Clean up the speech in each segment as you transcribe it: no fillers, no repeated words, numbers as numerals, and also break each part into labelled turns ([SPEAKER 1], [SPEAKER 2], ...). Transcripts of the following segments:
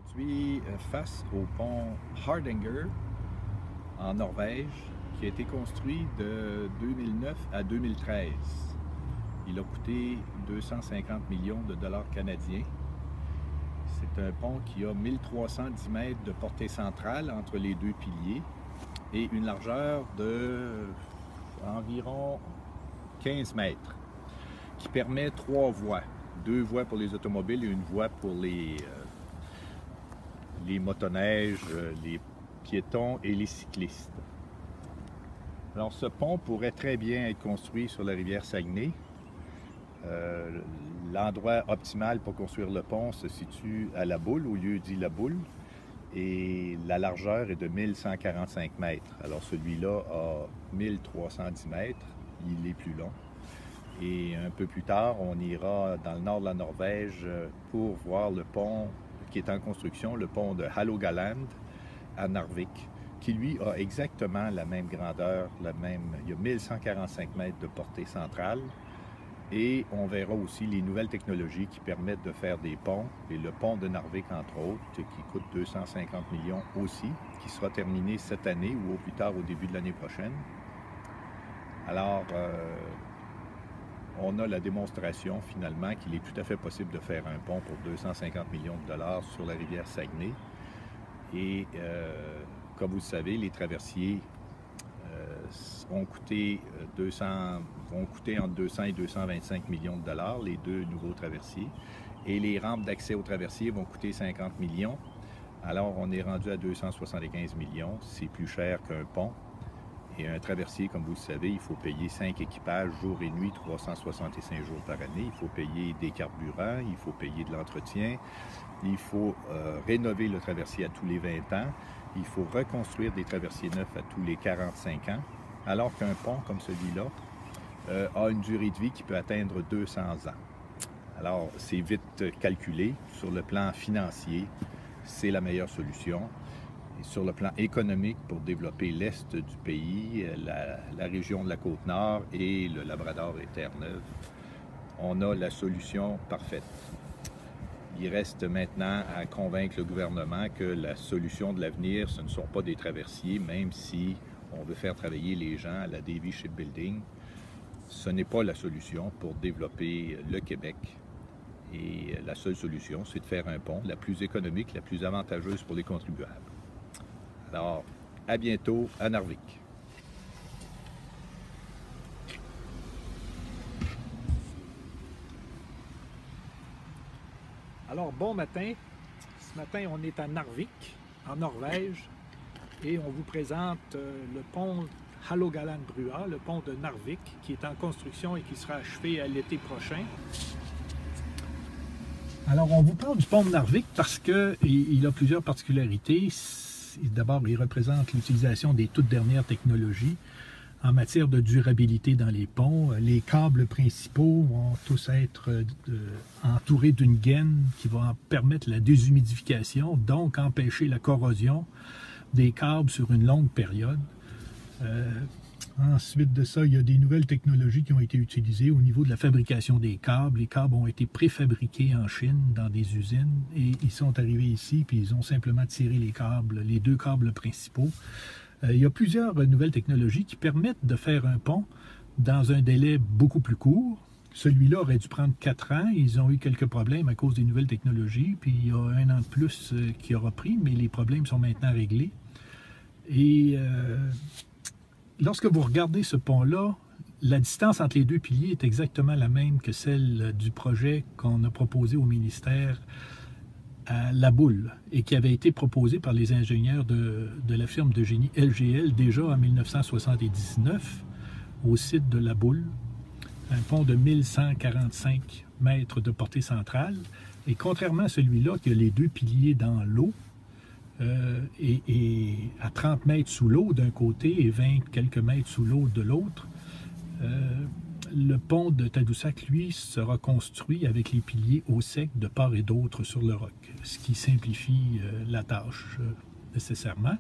[SPEAKER 1] Aujourd'hui, face au pont Hardanger en Norvège, qui a été construit de 2009 à 2013. Il a coûté 250 millions de dollars canadiens. C'est un pont qui a 1310 mètres de portée centrale entre les deux piliers et une largeur de environ 15 mètres, qui permet 3 voies. 2 voies pour les automobiles et une voie pour les motoneiges, les piétons et les cyclistes. Alors ce pont pourrait très bien être construit sur la rivière Saguenay. L'endroit optimal pour construire le pont se situe à La Boule, au lieu dit La Boule, et la largeur est de 1145 mètres. Alors celui-là a 1310 mètres, il est plus long. Et un peu plus tard, on ira dans le nord de la Norvège pour voir le pont qui est en construction, le pont de Hålogaland à Narvik, qui lui a exactement la même grandeur, il y a 1145 mètres de portée centrale. Et on verra aussi les nouvelles technologies qui permettent de faire des ponts, et le pont de Narvik entre autres, qui coûte 250 millions aussi, qui sera terminé cette année ou au plus tard au début de l'année prochaine. Alors, on a la démonstration finalement qu'il est tout à fait possible de faire un pont pour 250 millions de dollars sur la rivière Saguenay. Et comme vous le savez, les traversiers vont coûter entre 200 et 225 millions de dollars, les deux nouveaux traversiers. Et les rampes d'accès aux traversiers vont coûter 50 millions. Alors on est rendu à 275 millions, c'est plus cher qu'un pont. Et un traversier, comme vous le savez, il faut payer 5 équipages jour et nuit, 365 jours par année. Il faut payer des carburants, il faut payer de l'entretien, il faut rénover le traversier à tous les 20 ans, il faut reconstruire des traversiers neufs à tous les 45 ans, alors qu'un pont comme celui-là a une durée de vie qui peut atteindre 200 ans. Alors, c'est vite calculé. Sur le plan financier, c'est la meilleure solution. Sur le plan économique, pour développer l'est du pays, la région de la Côte-Nord et le Labrador et Terre-Neuve, on a la solution parfaite. Il reste maintenant à convaincre le gouvernement que la solution de l'avenir, ce ne sont pas des traversiers, même si on veut faire travailler les gens à la Davie Shipbuilding. Ce n'est pas la solution pour développer le Québec. Et la seule solution, c'est de faire un pont, la plus économique, la plus avantageuse pour les contribuables. Alors, à bientôt à Narvik.
[SPEAKER 2] Alors, bon matin. Ce matin, on est à Narvik, en Norvège, et on vous présente le pont Hålogaland-Brua, le pont de Narvik, qui est en construction et qui sera achevé à l'été prochain. Alors, on vous parle du pont de Narvik parce qu'il a plusieurs particularités. D'abord, il représente l'utilisation des toutes dernières technologies en matière de durabilité dans les ponts. Les câbles principaux vont tous être entourés d'une gaine qui va permettre la déshumidification, donc empêcher la corrosion des câbles sur une longue période. Ensuite de ça, il y a des nouvelles technologies qui ont été utilisées au niveau de la fabrication des câbles. Les câbles ont été préfabriqués en Chine dans des usines et ils sont arrivés ici puis ils ont simplement tiré les câbles, les 2 câbles principaux. Il y a plusieurs nouvelles technologies qui permettent de faire un pont dans un délai beaucoup plus court. Celui-là aurait dû prendre 4 ans. Ils ont eu quelques problèmes à cause des nouvelles technologies, puis il y a 1 an de plus qui aura pris, mais les problèmes sont maintenant réglés. Et lorsque vous regardez ce pont-là, la distance entre les 2 piliers est exactement la même que celle du projet qu'on a proposé au ministère à La Boule et qui avait été proposé par les ingénieurs de la firme de génie LGL déjà en 1979 au site de La Boule. Un pont de 1145 mètres de portée centrale. Et contrairement à celui-là qui a les 2 piliers dans l'eau, et à 30 mètres sous l'eau d'un côté et 20 quelques mètres sous l'eau de l'autre, le pont de Tadoussac, lui, sera construit avec les piliers au sec de part et d'autre sur le roc, ce qui simplifie la tâche nécessairement.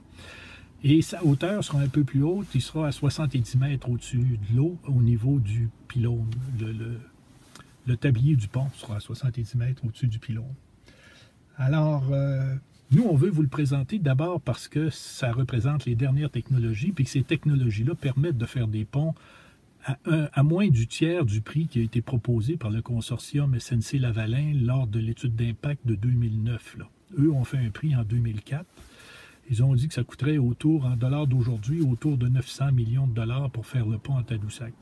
[SPEAKER 2] Et sa hauteur sera un peu plus haute, il sera à 70 mètres au-dessus de l'eau au niveau du pylône. Le tablier du pont sera à 70 mètres au-dessus du pylône. Alors, Nous, on veut vous le présenter d'abord parce que ça représente les dernières technologies, puis que ces technologies-là permettent de faire des ponts à moins du tiers du prix qui a été proposé par le consortium SNC-Lavalin lors de l'étude d'impact de 2009. Là. Eux ont fait un prix en 2004. Ils ont dit que ça coûterait autour, en dollars d'aujourd'hui, autour de 900 millions de dollars pour faire le pont à Tadoussac.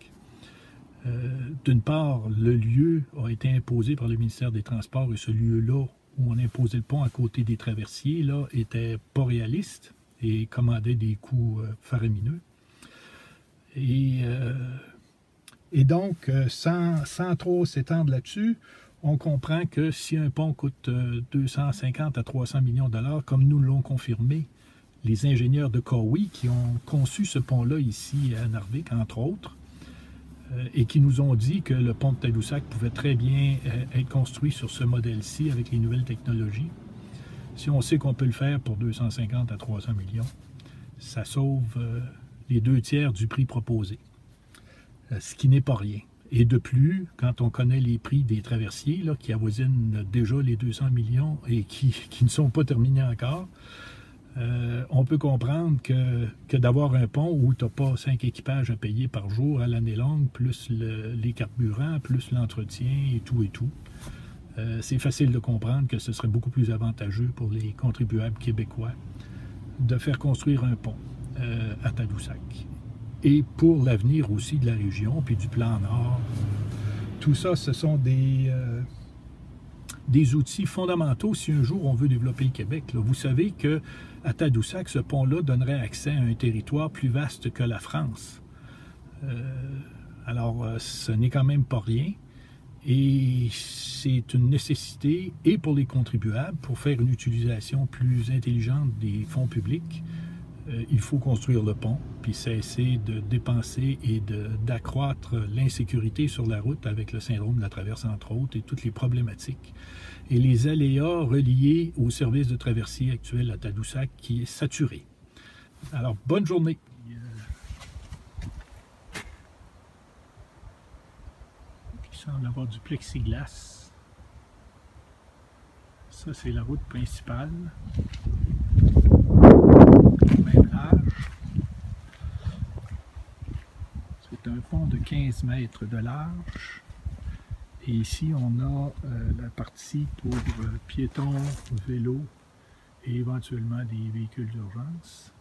[SPEAKER 2] D'une part, le lieu a été imposé par le ministère des Transports et ce lieu-là où on imposait le pont à côté des traversiers, là, était pas réaliste et commandait des coûts faramineux. Et donc, sans trop s'étendre là-dessus, on comprend que si un pont coûte 250 à 300 millions de dollars, comme nous l'ont confirmé les ingénieurs de Kowi qui ont conçu ce pont-là ici à Narvik, entre autres, et qui nous ont dit que le pont de Tadoussac pouvait très bien être construit sur ce modèle-ci avec les nouvelles technologies. Si on sait qu'on peut le faire pour 250 à 300 millions, ça sauve les 2/3 du prix proposé, ce qui n'est pas rien. Et de plus, quand on connaît les prix des traversiers, là, qui avoisinent déjà les 200 millions et qui ne sont pas terminés encore, on peut comprendre que d'avoir un pont où tu n'as pas 5 équipages à payer par jour à l'année longue, plus les carburants, plus l'entretien et tout, c'est facile de comprendre que ce serait beaucoup plus avantageux pour les contribuables québécois de faire construire un pont à Tadoussac. Et pour l'avenir aussi de la région, puis du plan Nord, tout ça, ce sont des outils fondamentaux si un jour on veut développer le Québec. Là. Vous savez qu'à Tadoussac, ce pont-là donnerait accès à un territoire plus vaste que la France. Alors, ce n'est quand même pas rien. Et c'est une nécessité, et pour les contribuables, pour faire une utilisation plus intelligente des fonds publics, il faut construire le pont, puis cesser de dépenser et d'accroître l'insécurité sur la route avec le syndrome de la traverse, entre autres, et toutes les problématiques. Et les aléas reliés au service de traversier actuel à Tadoussac qui est saturé. Alors, bonne journée! Il semble avoir du plexiglas. Ça, c'est la route principale. Même large. C'est un pont de 15 mètres de large. Et ici, on a la partie pour piétons, vélos et éventuellement des véhicules d'urgence.